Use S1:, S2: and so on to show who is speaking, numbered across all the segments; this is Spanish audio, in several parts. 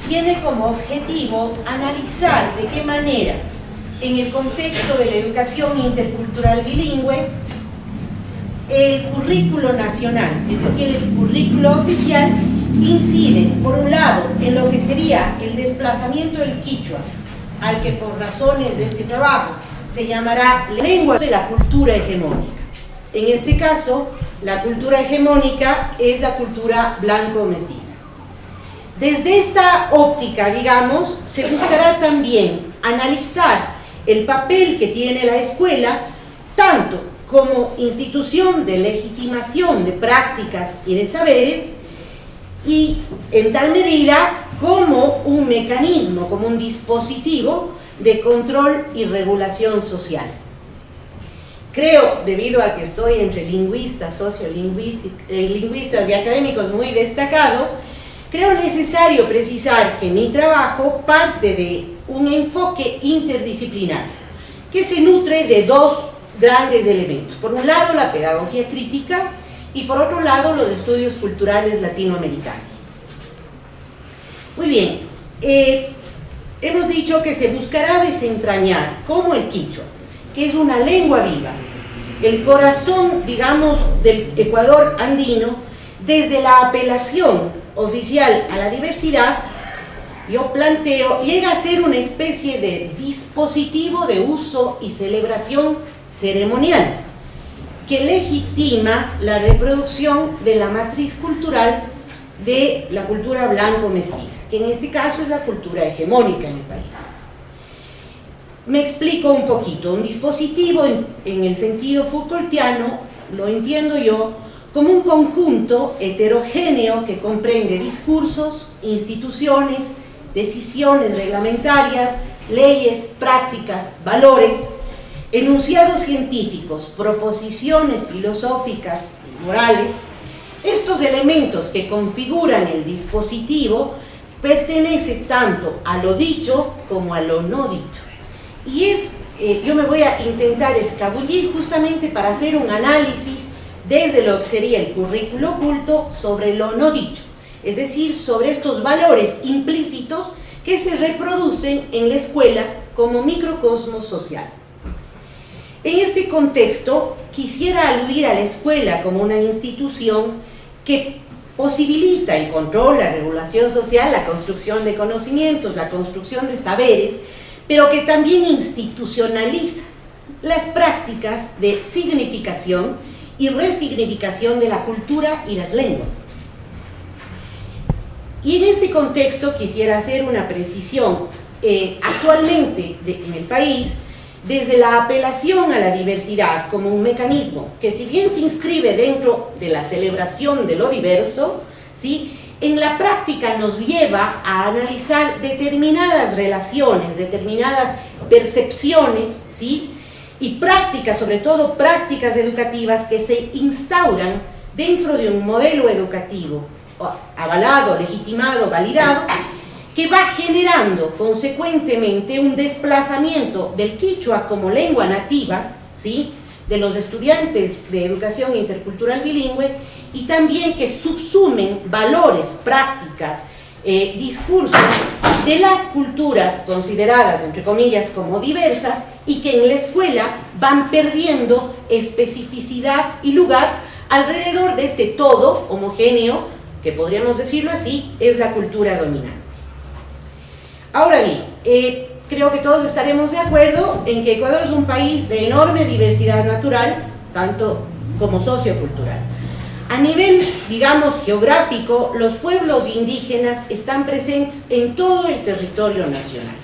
S1: tiene como objetivo analizar de qué manera, en el contexto de la educación intercultural bilingüe, el currículo nacional, es decir, el currículo oficial, incide, por un lado, en lo que sería el desplazamiento del quichua, al que por razones de este trabajo se llamará lengua de la cultura hegemónica. En este caso, la cultura hegemónica es la cultura blanco-mestiza. Desde esta óptica, digamos, se buscará también analizar el papel que tiene la escuela, tanto como institución de legitimación de prácticas y de saberes, y en tal medida como un mecanismo, como un dispositivo de control y regulación social. Creo, debido a que estoy entre lingüistas, sociolingüistas y académicos muy destacados, creo necesario precisar que mi trabajo parte de un enfoque interdisciplinar que se nutre de dos grandes elementos. Por un lado, la pedagogía crítica y por otro lado, los estudios culturales latinoamericanos. Muy bien, hemos dicho que se buscará desentrañar cómo el quichua, que es una lengua viva, el corazón, digamos, del Ecuador andino, desde la apelación oficial a la diversidad, yo planteo, llega a ser una especie de dispositivo de uso y celebración ceremonial, que legitima la reproducción de la matriz cultural de la cultura blanco-mestiza, que en este caso es la cultura hegemónica en el país. Me explico un poquito. Un dispositivo en el sentido Foucaultiano lo entiendo yo como un conjunto heterogéneo que comprende discursos, instituciones, decisiones reglamentarias, leyes, prácticas, valores, enunciados científicos, proposiciones filosóficas y morales. Estos elementos que configuran el dispositivo pertenecen tanto a lo dicho como a lo no dicho. Y yo me voy a intentar escabullir justamente para hacer un análisis desde lo que sería el currículo oculto sobre lo no dicho, es decir, sobre estos valores implícitos que se reproducen en la escuela como microcosmos social. En este contexto, quisiera aludir a la escuela como una institución que posibilita el control, la regulación social, la construcción de conocimientos, la construcción de saberes, pero que también institucionaliza las prácticas de significación y resignificación de la cultura y las lenguas. Y en este contexto quisiera hacer una precisión. Actualmente en el país, desde la apelación a la diversidad como un mecanismo que, si bien se inscribe dentro de la celebración de lo diverso, ¿sí?, en la práctica nos lleva a analizar determinadas relaciones, determinadas percepciones, ¿sí?, y prácticas, sobre todo prácticas educativas que se instauran dentro de un modelo educativo avalado, legitimado, validado, que va generando consecuentemente un desplazamiento del quichua como lengua nativa, ¿sí?, de los estudiantes de educación intercultural bilingüe, y también que subsumen valores, prácticas, discursos de las culturas consideradas, entre comillas, como diversas, y que en la escuela van perdiendo especificidad y lugar alrededor de este todo homogéneo, que podríamos decirlo así, es la cultura dominante. Ahora bien, creo que todos estaremos de acuerdo en que Ecuador es un país de enorme diversidad natural, tanto como sociocultural. A nivel, digamos, geográfico, los pueblos indígenas están presentes en todo el territorio nacional.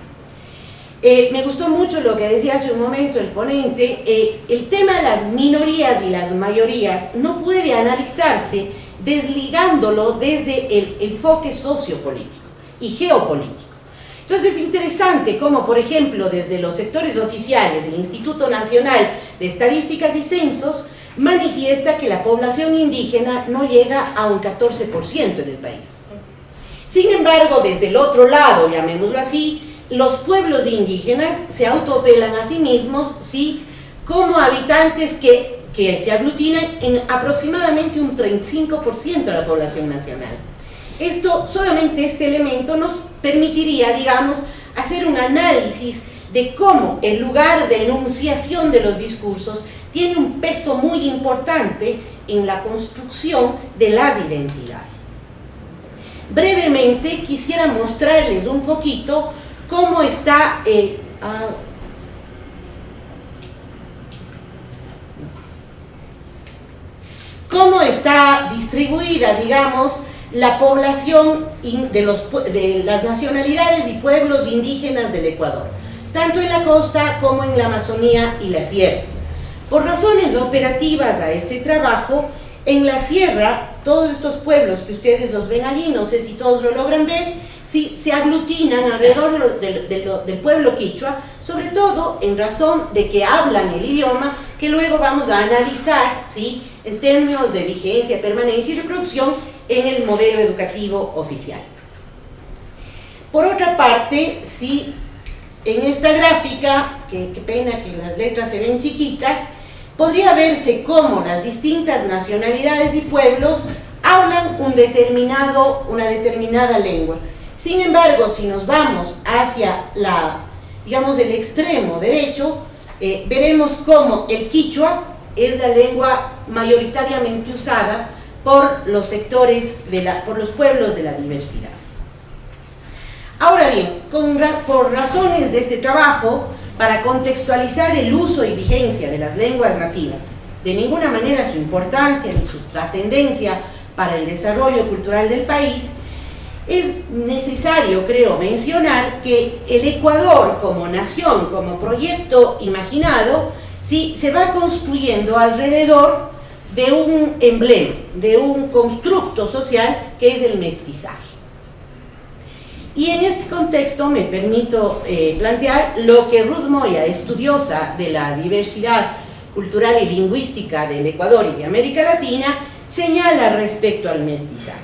S1: Me gustó mucho lo que decía hace un momento el ponente. El tema de las minorías y las mayorías no puede analizarse desligándolo desde el enfoque sociopolítico y geopolítico. Entonces es interesante cómo, por ejemplo, desde los sectores oficiales del Instituto Nacional de Estadísticas y Censos manifiesta que la población indígena no llega a un 14% en el país. Sin embargo, desde el otro lado, llamémoslo así, los pueblos indígenas se autoapelan a sí mismos, ¿sí?, como habitantes que se aglutinan en aproximadamente un 35% de la población nacional. Solamente este elemento nos permitiría, digamos, hacer un análisis de cómo el lugar de enunciación de los discursos tiene un peso muy importante en la construcción de las identidades. Brevemente quisiera mostrarles un poquito cómo está distribuida, digamos, la población de las nacionalidades y pueblos indígenas del Ecuador, tanto en la costa como en la Amazonía y la sierra. Por razones operativas a este trabajo, en la sierra, todos estos pueblos que ustedes los ven allí, no sé si todos lo logran ver, sí, se aglutinan alrededor del pueblo quichua, sobre todo en razón de que hablan el idioma que luego vamos a analizar, ¿sí?, en términos de vigencia, permanencia y reproducción en el modelo educativo oficial. Por otra parte, sí, en esta gráfica, qué pena que las letras se ven chiquitas, podría verse cómo las distintas nacionalidades y pueblos hablan una determinada lengua. Sin embargo, si nos vamos hacia el extremo derecho, veremos cómo el quichua es la lengua mayoritariamente usada por los sectores, por los pueblos de la diversidad. Ahora bien, por razones de este trabajo, para contextualizar el uso y vigencia de las lenguas nativas, de ninguna manera su importancia ni su trascendencia para el desarrollo cultural del país, es necesario, creo, mencionar que el Ecuador como nación, como proyecto imaginado, sí, se va construyendo alrededor de un emblema, de un constructo social que es el mestizaje. Y en este contexto me permito plantear lo que Ruth Moya, estudiosa de la diversidad cultural y lingüística del Ecuador y de América Latina, señala respecto al mestizaje.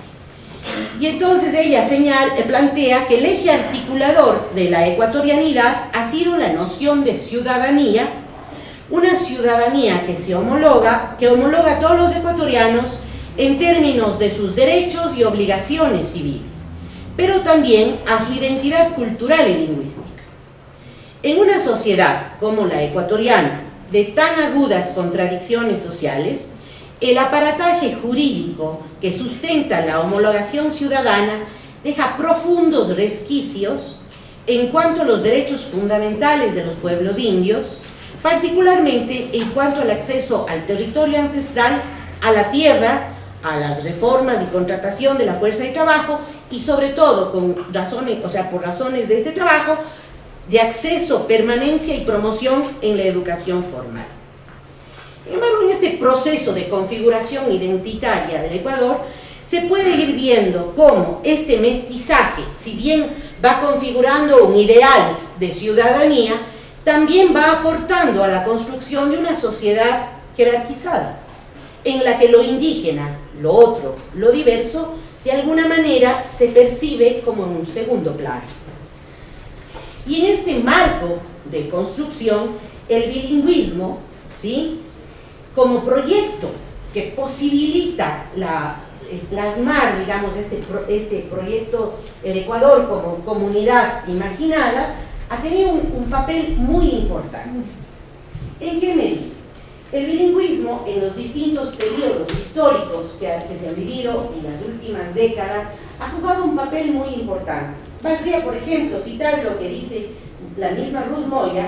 S1: Y entonces ella plantea que el eje articulador de la ecuatorianidad ha sido la noción de ciudadanía, una ciudadanía que homologa a todos los ecuatorianos en términos de sus derechos y obligaciones civiles, pero también a su identidad cultural y lingüística. En una sociedad como la ecuatoriana, de tan agudas contradicciones sociales, el aparataje jurídico que sustenta la homologación ciudadana deja profundos resquicios en cuanto a los derechos fundamentales de los pueblos indios, particularmente en cuanto al acceso al territorio ancestral, a la tierra, a las reformas y contratación de la fuerza de trabajo y sobre todo por razones de este trabajo, de acceso, permanencia y promoción en la educación formal. Sin embargo, en este proceso de configuración identitaria del Ecuador, se puede ir viendo cómo este mestizaje, si bien va configurando un ideal de ciudadanía, también va aportando a la construcción de una sociedad jerarquizada, en la que lo indígena, lo otro, lo diverso, de alguna manera se percibe como en un segundo plano. Y en este marco de construcción, el bilingüismo, ¿sí?, como proyecto que posibilita plasmar, digamos, este proyecto, el Ecuador como comunidad imaginada, ha tenido un papel muy importante. ¿En qué medida? El bilingüismo en los distintos periodos históricos que se han vivido en las últimas décadas ha jugado un papel muy importante. Valdría, por ejemplo, citar lo que dice la misma Ruth Moya,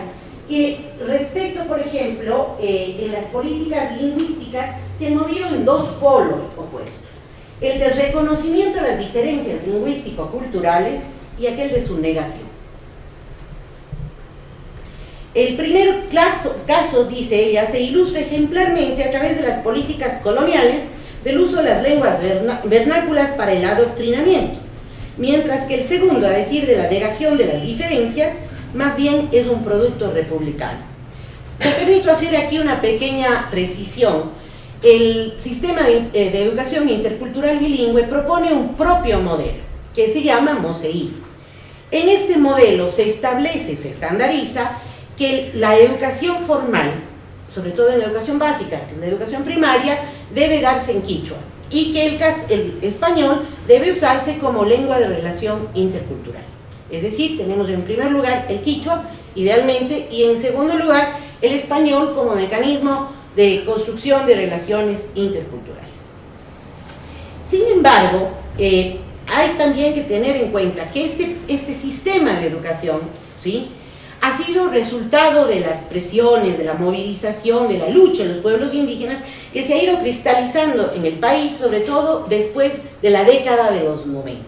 S1: que respecto, por ejemplo, en las políticas lingüísticas se han movido en dos polos opuestos: el del reconocimiento de las diferencias lingüístico-culturales y aquel de su negación. El primer caso, dice ella, se ilustra ejemplarmente a través de las políticas coloniales del uso de las lenguas vernáculas para el adoctrinamiento, mientras que el segundo, a decir de la negación de las diferencias, más bien es un producto republicano. Me permito hacer aquí una pequeña precisión. El sistema de educación intercultural bilingüe propone un propio modelo que se llama MOSEIF. En este modelo se establece, se estandariza que la educación formal, sobre todo en la educación básica, que es la educación primaria, debe darse en quichua. y que el español debe usarse como lengua de relación intercultural. Es decir, tenemos en primer lugar el quichua, idealmente, y en segundo lugar el español como mecanismo de construcción de relaciones interculturales. Sin embargo, hay también que tener en cuenta que este sistema de educación, ¿sí?, ha sido resultado de las presiones, de la movilización, de la lucha de los pueblos indígenas, que se ha ido cristalizando en el país, sobre todo después de la década de los 90.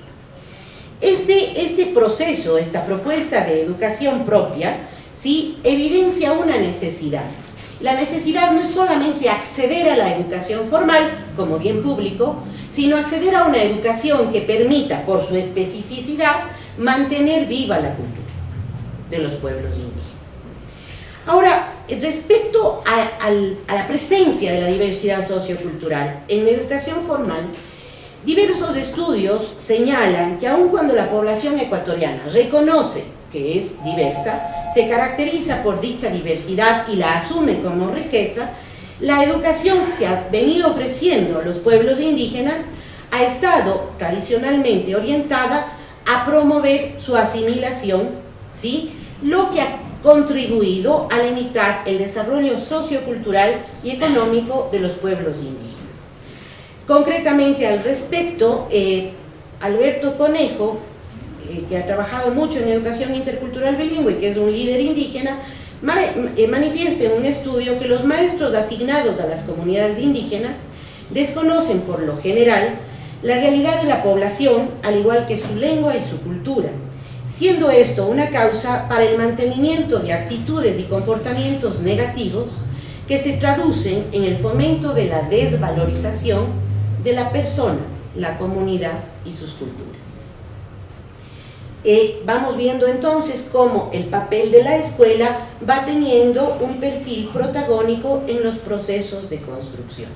S1: Este proceso, esta propuesta de educación propia, ¿sí?, evidencia una necesidad. La necesidad no es solamente acceder a la educación formal como bien público, sino acceder a una educación que permita, por su especificidad, mantener viva la cultura de los pueblos indígenas. Ahora, respecto a la presencia de la diversidad sociocultural en la educación formal, diversos estudios señalan que aun cuando la población ecuatoriana reconoce que es diversa, se caracteriza por dicha diversidad y la asume como riqueza, la educación que se ha venido ofreciendo a los pueblos indígenas ha estado tradicionalmente orientada a promover su asimilación, ¿sí?, lo que ha contribuido a limitar el desarrollo sociocultural y económico de los pueblos indígenas. Concretamente al respecto, Alberto Conejo, que ha trabajado mucho en educación intercultural bilingüe, que es un líder indígena, manifiesta en un estudio que los maestros asignados a las comunidades indígenas desconocen por lo general la realidad de la población, al igual que su lengua y su cultura, siendo esto una causa para el mantenimiento de actitudes y comportamientos negativos que se traducen en el fomento de la desvalorización de la persona, la comunidad y sus culturas. Vamos viendo entonces cómo el papel de la escuela va teniendo un perfil protagónico en los procesos de construcción.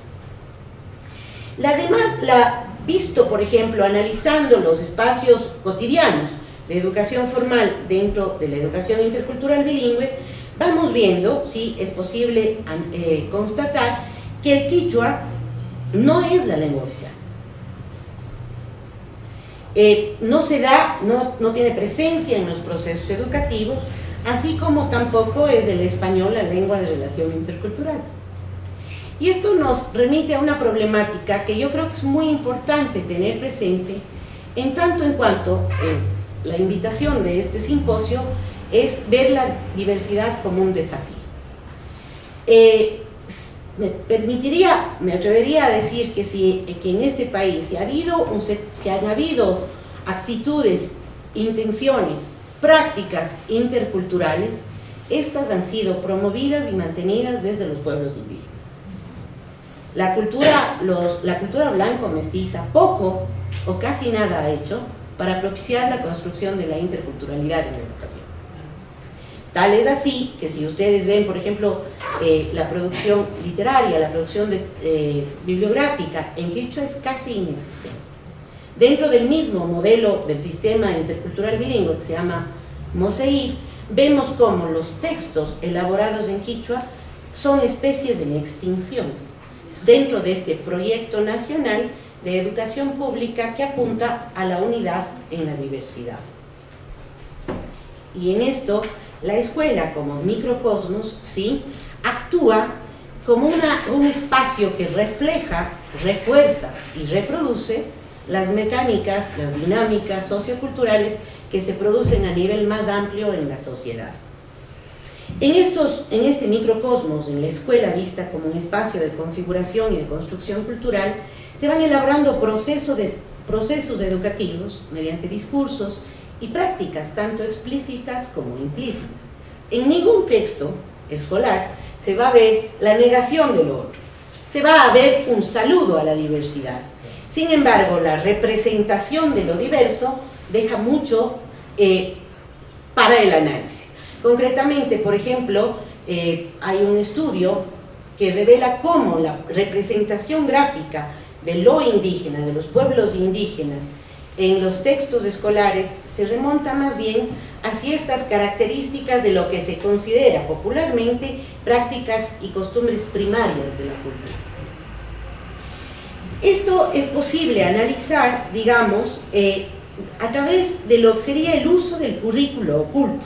S1: Visto, por ejemplo, analizando los espacios cotidianos de educación formal dentro de la educación intercultural bilingüe, vamos viendo si es posible constatar que el quichua no es la lengua oficial. No tiene presencia en los procesos educativos, así como tampoco es el español la lengua de relación intercultural. Y esto nos remite a una problemática que yo creo que es muy importante tener presente, en tanto en cuanto la invitación de este simposio es ver la diversidad como un desafío. Me atrevería a decir que en este país si han habido actitudes, intenciones, prácticas interculturales, estas han sido promovidas y mantenidas desde los pueblos indígenas. La cultura blanco-mestiza poco o casi nada ha hecho para propiciar la construcción de la interculturalidad en la educación. Tal es así que si ustedes ven, por ejemplo, la producción literaria, la producción bibliográfica en quichua es casi inexistente. Dentro del mismo modelo del sistema intercultural bilingüe que se llama Moseir, vemos cómo los textos elaborados en quichua son especies en extinción dentro de este proyecto nacional de educación pública que apunta a la unidad en la diversidad. Y en esto, la escuela como microcosmos, ¿sí?, actúa como un espacio que refleja, refuerza y reproduce las mecánicas, las dinámicas socioculturales que se producen a nivel más amplio en la sociedad. En este microcosmos, en la escuela vista como un espacio de configuración y de construcción cultural, se van elaborando procesos educativos mediante discursos y prácticas tanto explícitas como implícitas. En ningún texto escolar se va a ver la negación del otro, se va a ver un saludo a la diversidad. Sin embargo, la representación de lo diverso deja mucho para el análisis. Concretamente, por ejemplo, hay un estudio que revela cómo la representación gráfica de lo indígena, de los pueblos indígenas, en los textos escolares se remonta más bien a ciertas características de lo que se considera popularmente prácticas y costumbres primarias de la cultura. Esto es posible analizar, digamos, a través de lo que sería el uso del currículo oculto,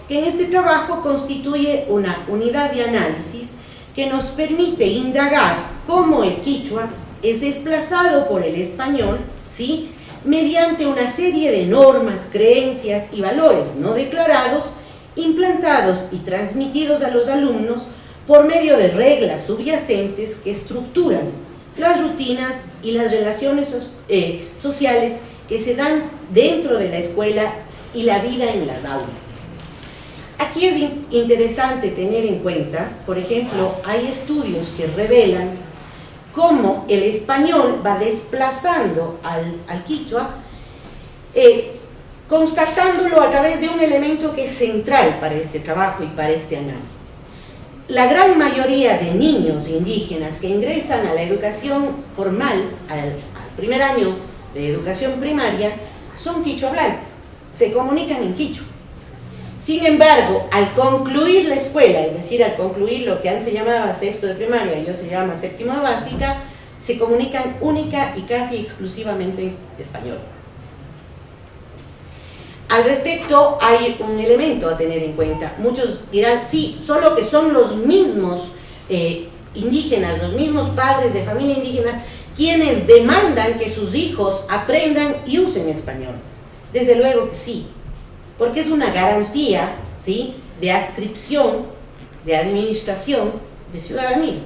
S1: que en este trabajo constituye una unidad de análisis que nos permite indagar cómo el quichua es desplazado por el español, ¿sí?, mediante una serie de normas, creencias y valores no declarados, implantados y transmitidos a los alumnos por medio de reglas subyacentes que estructuran las rutinas y las relaciones sociales que se dan dentro de la escuela y la vida en las aulas. Aquí es interesante tener en cuenta, por ejemplo, hay estudios que revelan cómo el español va desplazando al quichua, constatándolo a través de un elemento que es central para este trabajo y para este análisis. La gran mayoría de niños indígenas que ingresan a la educación formal, al primer año de educación primaria, son quichua hablantes, se comunican en quichua. Sin embargo, al concluir la escuela, es decir, al concluir lo que antes se llamaba sexto de primaria y hoy se llama séptimo de básica, se comunican única y casi exclusivamente en español. Al respecto, hay un elemento a tener en cuenta. Muchos dirán, sí, solo que son los mismos indígenas, los mismos padres de familia indígena, quienes demandan que sus hijos aprendan y usen español. Desde luego que sí, porque es una garantía, ¿sí?, de adscripción, de administración, de ciudadanía.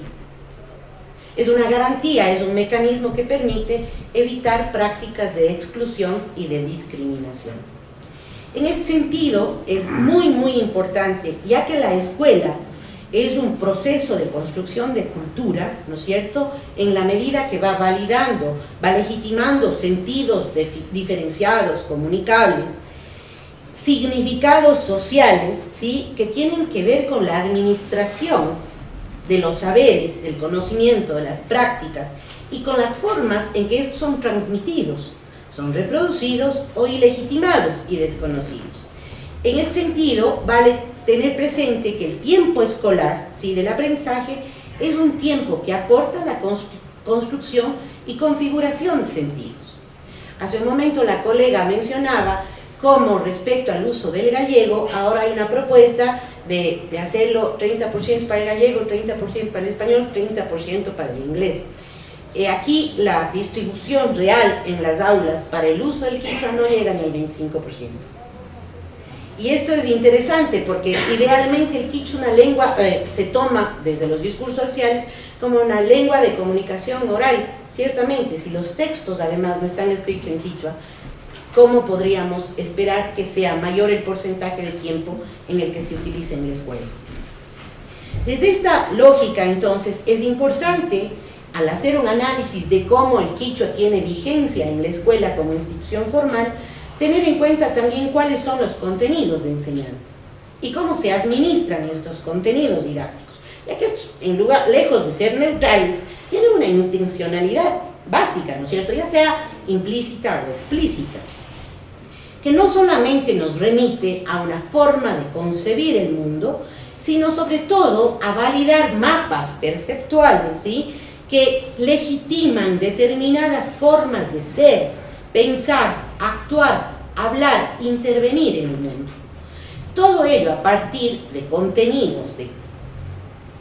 S1: Es una garantía, es un mecanismo que permite evitar prácticas de exclusión y de discriminación. En este sentido, es muy importante, ya que la escuela es un proceso de construcción de cultura, ¿no es cierto?, en la medida que va validando, va legitimando sentidos diferenciados, comunicables, significados sociales, ¿sí?, que tienen que ver con la administración de los saberes, del conocimiento, de las prácticas y con las formas en que estos son transmitidos, son reproducidos o ilegitimados y desconocidos. En ese sentido, vale tener presente que el tiempo escolar, ¿sí?, del aprendizaje es un tiempo que aporta la construcción y configuración de sentidos. Hace un momento la colega mencionaba cómo respecto al uso del gallego, ahora hay una propuesta de hacerlo 30% para el gallego, 30% para el español, 30% para el inglés. Aquí la distribución real en las aulas para el uso del quichua no llega ni al 25%. Y esto es interesante porque idealmente el quichua, una lengua, se toma desde los discursos sociales como una lengua de comunicación oral. Ciertamente, si los textos además no están escritos en quichua, ¿cómo podríamos esperar que sea mayor el porcentaje de tiempo en el que se utilice en la escuela? Desde esta lógica, entonces, es importante, al hacer un análisis de cómo el quichua tiene vigencia en la escuela como institución formal, tener en cuenta también cuáles son los contenidos de enseñanza y cómo se administran estos contenidos didácticos, ya que estos, lejos de ser neutrales, tienen una intencionalidad básica, ¿no es cierto?, ya sea implícita o explícita, que no solamente nos remite a una forma de concebir el mundo, sino sobre todo a validar mapas perceptuales, ¿sí?, que legitiman determinadas formas de ser, pensar, actuar, hablar, intervenir en el mundo. Todo ello a partir de contenidos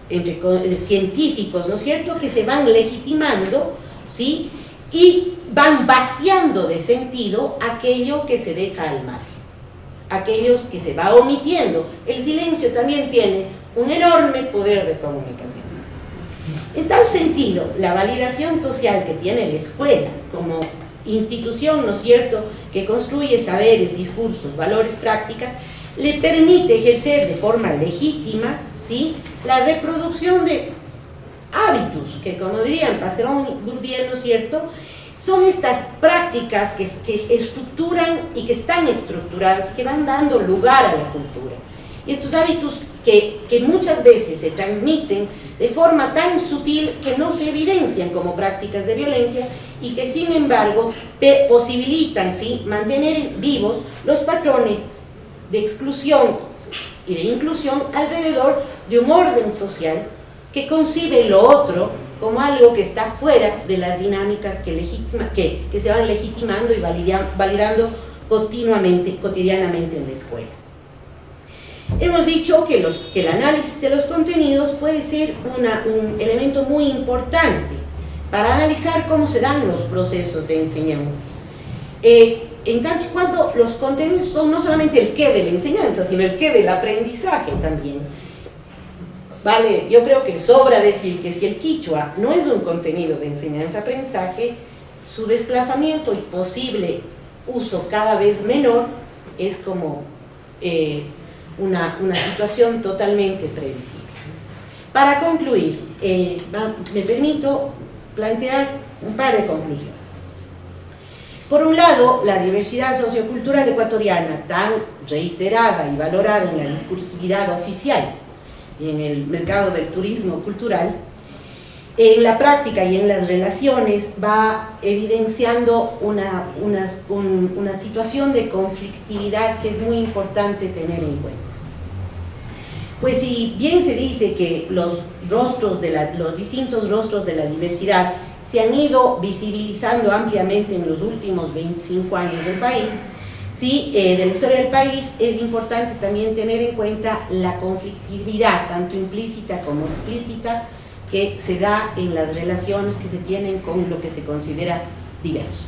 S1: de científicos, ¿no es cierto?, que se van legitimando, ¿sí?, y van vaciando de sentido aquello que se deja al margen, aquellos que se va omitiendo. El silencio también tiene un enorme poder de comunicación. En tal sentido, la validación social que tiene la escuela como institución, ¿no es cierto?, que construye saberes, discursos, valores, prácticas, le permite ejercer de forma legítima, ¿sí?, la reproducción de hábitos, que como dirían Passerón y Bourdieu, ¿no es cierto?, son estas prácticas que estructuran y que están estructuradas, que van dando lugar a la cultura. Y estos hábitos que muchas veces se transmiten de forma tan sutil que no se evidencian como prácticas de violencia y que sin embargo posibilitan, ¿sí?, mantener vivos los patrones de exclusión y de inclusión alrededor de un orden social que concibe lo otro como algo que está fuera de las dinámicas que se van legitimando y validando cotidianamente en la escuela. Hemos dicho que el análisis de los contenidos puede ser un elemento muy importante para analizar cómo se dan los procesos de enseñanza. En tanto y cuando los contenidos son no solamente el qué de la enseñanza, sino el qué del aprendizaje también. Vale, yo creo que sobra decir que si el quichua no es un contenido de enseñanza-aprendizaje, su desplazamiento y posible uso cada vez menor es como una situación totalmente previsible. Para concluir, me permito plantear un par de conclusiones. Por un lado, la diversidad sociocultural ecuatoriana, tan reiterada y valorada en la discursividad oficial y en el mercado del turismo cultural, en la práctica y en las relaciones va evidenciando una situación de conflictividad que es muy importante tener en cuenta. Pues si bien se dice que los distintos rostros de la diversidad se han ido visibilizando ampliamente en los últimos 25 años del país, sí, de la historia del país, es importante también tener en cuenta la conflictividad, tanto implícita como explícita, que se da en las relaciones que se tienen con lo que se considera diverso.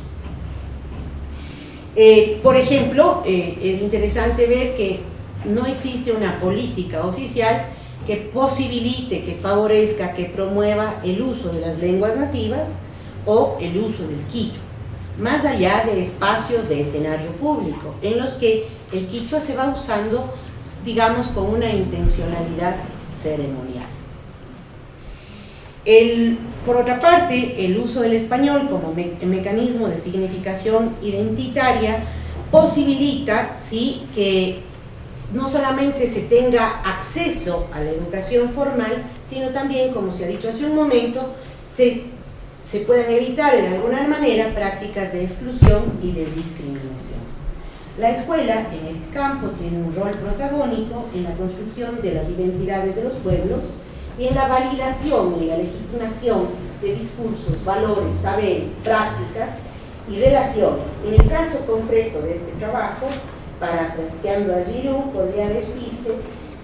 S1: Por ejemplo, es interesante ver que no existe una política oficial que posibilite, que favorezca, que promueva el uso de las lenguas nativas o el uso del quichua, más allá de espacios de escenario público, en los que el quichua se va usando, digamos, con una intencionalidad ceremonial. Por otra parte, el uso del español como mecanismo de significación identitaria posibilita, sí, que no solamente se tenga acceso a la educación formal, sino también, como se ha dicho hace un momento, se puedan evitar de alguna manera prácticas de exclusión y de discriminación. La escuela, en este campo, tiene un rol protagónico en la construcción de las identidades de los pueblos y en la validación y la legitimación de discursos, valores, saberes, prácticas y relaciones. En el caso concreto de este trabajo, parafraseando a Giroux, podría decirse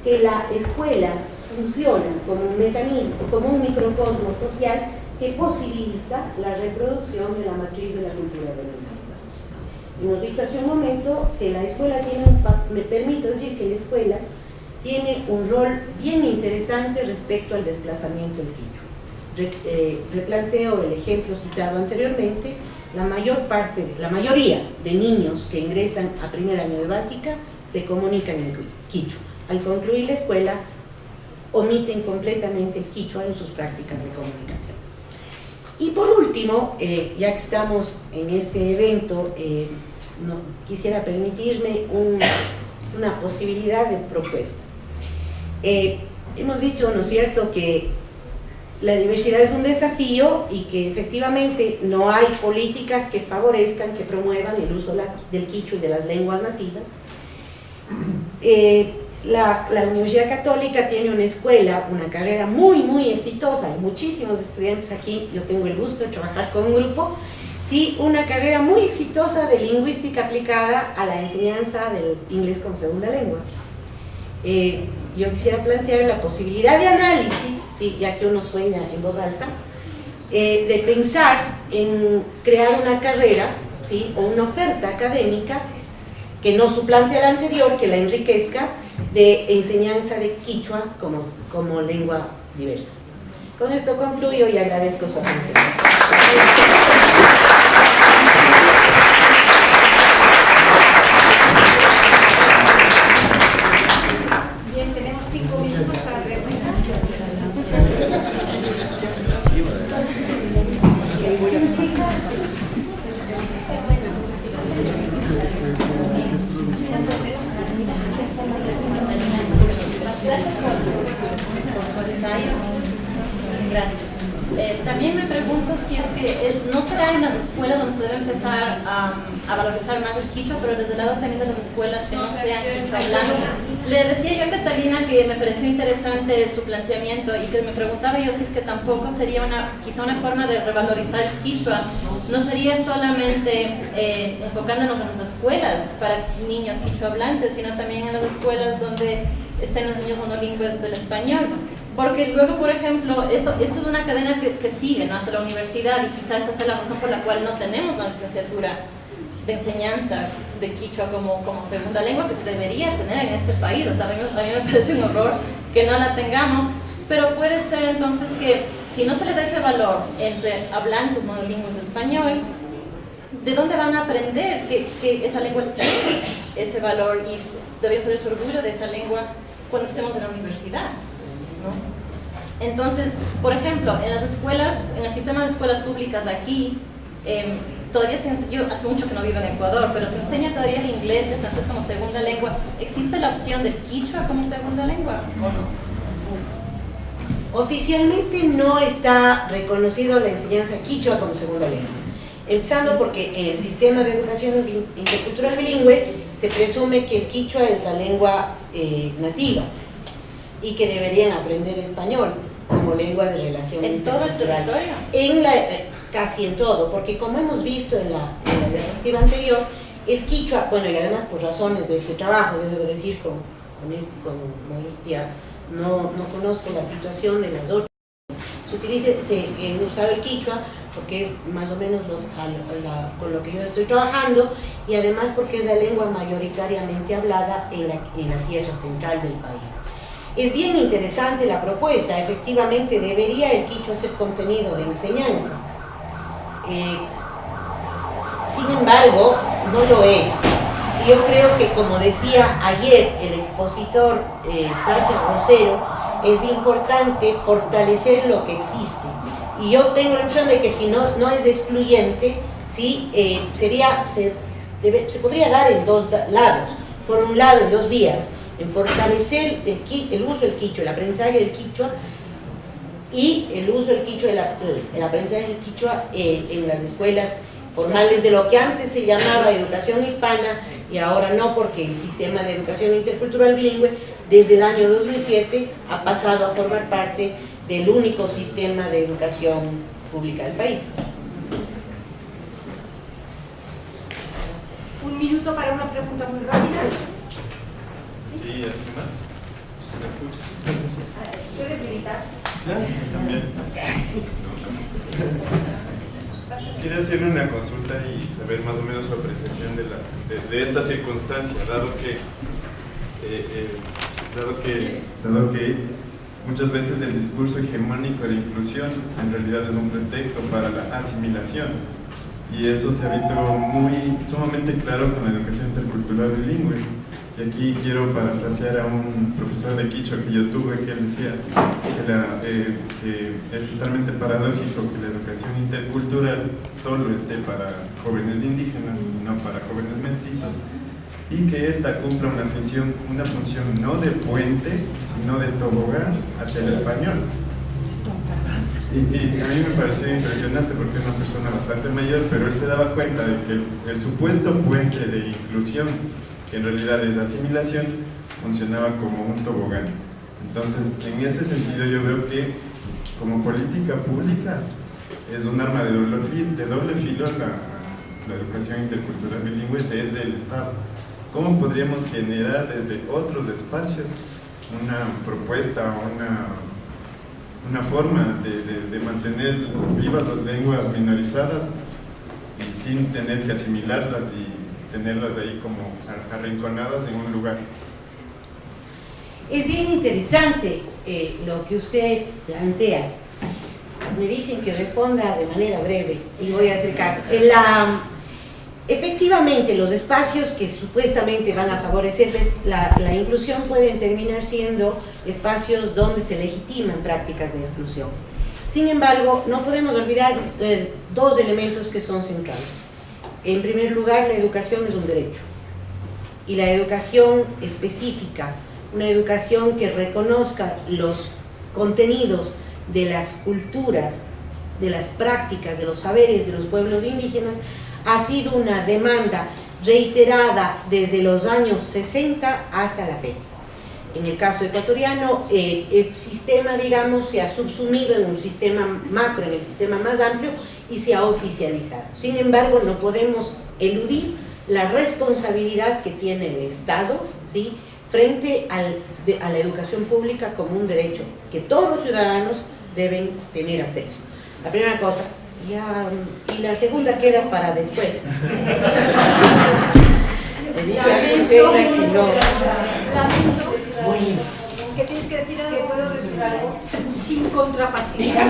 S1: que la escuela funciona como un mecanismo, como un microcosmo social que posibilita la reproducción de la matriz de la cultura dominante. Hemos dicho hace un momento que la escuela tiene me permito decir que la escuela tiene un rol bien interesante respecto al desplazamiento del quichua. Replanteo el ejemplo citado anteriormente. La mayoría de niños que ingresan a primer año de básica se comunican en quichua. Al concluir la escuela, omiten completamente el quichua en sus prácticas de comunicación. Y por último, ya que estamos en este evento, quisiera permitirme una posibilidad de propuesta. Hemos dicho, ¿no es cierto?, que la diversidad es un desafío y que efectivamente no hay políticas que favorezcan, que promuevan el uso del quichua y de las lenguas nativas. La Universidad Católica tiene una escuela, una carrera muy exitosa, hay muchísimos estudiantes aquí, yo tengo el gusto de trabajar con un grupo, sí, una carrera muy exitosa de lingüística aplicada a la enseñanza del inglés como segunda lengua. Yo quisiera plantear la posibilidad de análisis, ¿sí?, ya que uno sueña en voz alta, de pensar en crear una carrera, ¿sí?, o una oferta académica que no suplante a la anterior, que la enriquezca, de enseñanza de quichua como lengua diversa. Con esto concluyo y agradezco su atención.
S2: Bien, tenemos 5 minutos para preguntas.
S3: Gracias. También me pregunto si es que no será en las escuelas donde se debe empezar a valorizar más el quichua, pero desde el lado también de las escuelas que no sean quichua hablando, Le decía yo a Catalina que me pareció interesante su planteamiento y que me preguntaba yo si es que tampoco sería quizá una forma de revalorizar el quichua. No sería solamente enfocándonos en las escuelas para niños quichua hablantes, sino también en las escuelas donde estén los niños monolingües del español. Porque luego, por ejemplo, eso es una cadena que sigue, ¿no?, hasta la universidad, y quizás esa es la razón por la cual no tenemos una licenciatura de enseñanza de quichua como segunda lengua que se debería tener en este país. O sea, a mí me parece un horror que no la tengamos, pero puede ser entonces que si no se le da ese valor entre hablantes monolingües de español, ¿de dónde van a aprender que esa lengua tiene ese valor y debemos ser ese orgullo de esa lengua cuando estemos en la universidad, ¿no? Entonces, por ejemplo, en las escuelas, en el sistema de escuelas públicas aquí, todavía yo hace mucho que no vivo en Ecuador, pero se enseña todavía el inglés, el francés como segunda lengua. ¿Existe la opción del quichua como segunda lengua o no?
S1: Oficialmente no está reconocido la enseñanza quichua como segunda lengua. Empezando porque en el sistema de educación intercultural bilingüe se presume que el quichua es la lengua nativa y que deberían aprender español como lengua de relación
S3: ¿En todo el
S1: intercultural.
S3: territorio?
S1: Casi en todo, porque como hemos visto en la diapositiva anterior, el quichua, bueno, y además por razones de este trabajo, yo debo decir con modestia, no conozco la situación de las otras. He usado el quichua porque es más o menos con lo que yo estoy trabajando, y además porque es la lengua mayoritariamente hablada en la sierra central del país. Es bien interesante la propuesta, efectivamente debería el quichua ser contenido de enseñanza. Sin embargo, no lo es. Yo creo que, como decía ayer el expositor Sacha Rosero, es importante fortalecer lo que existe. Y yo tengo la impresión de que si no es excluyente, ¿sí? Se podría dar en dos lados. Por un lado, en dos vías, en fortalecer el uso del quichua, el aprendizaje del quichua, y el uso del quichua, el aprendizaje del quichua en las escuelas formales de lo que antes se llamaba educación hispana, y ahora no, porque el sistema de educación intercultural bilingüe desde el año 2007 ha pasado a formar parte del único sistema de educación pública del país.
S2: Un minuto para una pregunta muy rápida.
S4: Sí, así más. ¿Me escucha?
S2: ¿Puedes gritar?
S4: También. Quería hacerle una consulta y saber más o menos su apreciación de esta circunstancia, dado que muchas veces el discurso hegemónico de inclusión en realidad es un pretexto para la asimilación, y eso se ha visto sumamente claro con la educación intercultural bilingüe. Y aquí quiero parafrasear a un profesor de quichua que yo tuve, que él decía que es totalmente paradójico que la educación intercultural solo esté para jóvenes indígenas y no para jóvenes mestizos, y que ésta cumpla una función no de puente, sino de tobogán hacia el español. Y a mí me pareció impresionante porque es una persona bastante mayor, pero él se daba cuenta de que el supuesto puente de inclusión, que en realidad es asimilación, funcionaba como un tobogán. Entonces, en ese sentido yo veo que como política pública es un arma de doble filo la educación intercultural bilingüe desde el Estado. ¿Cómo podríamos generar desde otros espacios una propuesta, una forma de mantener vivas las lenguas minorizadas y sin tener que asimilarlas y tenerlas ahí como arrinconadas en un lugar?
S1: Es bien interesante lo que usted plantea. Me dicen que responda de manera breve y voy a hacer caso. Efectivamente, los espacios que supuestamente van a favorecerles la inclusión pueden terminar siendo espacios donde se legitiman prácticas de exclusión. Sin embargo, no podemos olvidar dos elementos que son centrales. En primer lugar, la educación es un derecho, y la educación específica, una educación que reconozca los contenidos de las culturas, de las prácticas, de los saberes de los pueblos indígenas, ha sido una demanda reiterada desde los años 60 hasta la fecha. En el caso ecuatoriano, el sistema, digamos, se ha subsumido en un sistema macro, en el sistema más amplio, y se ha oficializado. Sin embargo, no podemos eludir la responsabilidad que tiene el Estado, ¿sí?, frente a la educación pública como un derecho que todos los ciudadanos deben tener acceso. La primera cosa, y la segunda queda para después.
S2: ¿Qué tienes que decir algo? ¿Puedo decir algo? Sin contrapartida.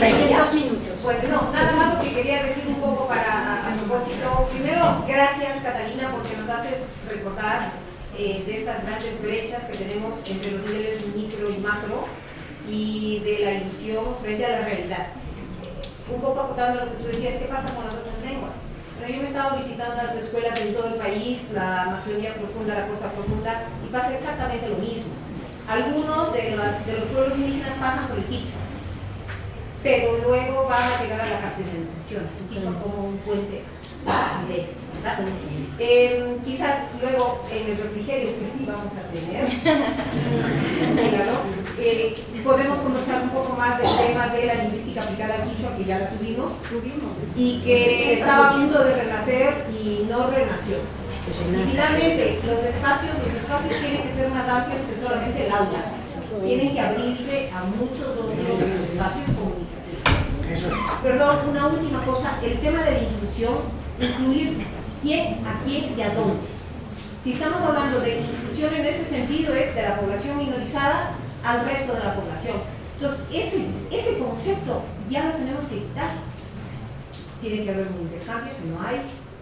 S5: En
S2: 2 minutos.
S5: Bueno, no, nada más lo que quería decir un poco para a propósito. Primero, gracias Catalina porque nos haces recordar de estas grandes brechas que tenemos entre los niveles micro y macro y de la ilusión frente a la realidad. Un poco acotando lo que tú decías, ¿qué pasa con las otras lenguas? Bueno, yo me he estado visitando las escuelas en todo el país, la Amazonía profunda, la costa profunda, y pasa exactamente lo mismo. Algunos de los pueblos indígenas pasan por el quichua, pero luego van a llegar a la castellanización, el quichua como un puente directo, ¿verdad? Quizás luego en el refrigerio, que sí vamos a tener, podemos conversar un poco más del tema de la lingüística aplicada al quichua, que ya la tuvimos, y que estaba a punto de renacer y no renació. Y finalmente, los espacios tienen que ser más amplios que solamente el aula. Tienen que abrirse a muchos otros espacios comunicativos. Perdón, una última cosa, el tema de la inclusión, incluir quién, a quién y a dónde. Si estamos hablando de inclusión en ese sentido es de la población minorizada al resto de la población. Entonces, ese concepto ya lo tenemos que quitar. Tiene que haber un intercambio que no hay,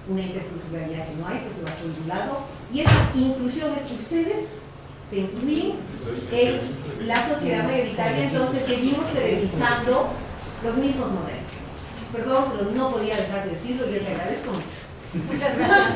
S5: una interculturalidad que no hay porque va a ser un lado, y esa inclusión es que ustedes se incluyen en la sociedad mayoritaria, entonces seguimos televisando los mismos modelos. Perdón, pero no podía dejar de decirlo y les agradezco mucho.
S2: Muchas gracias.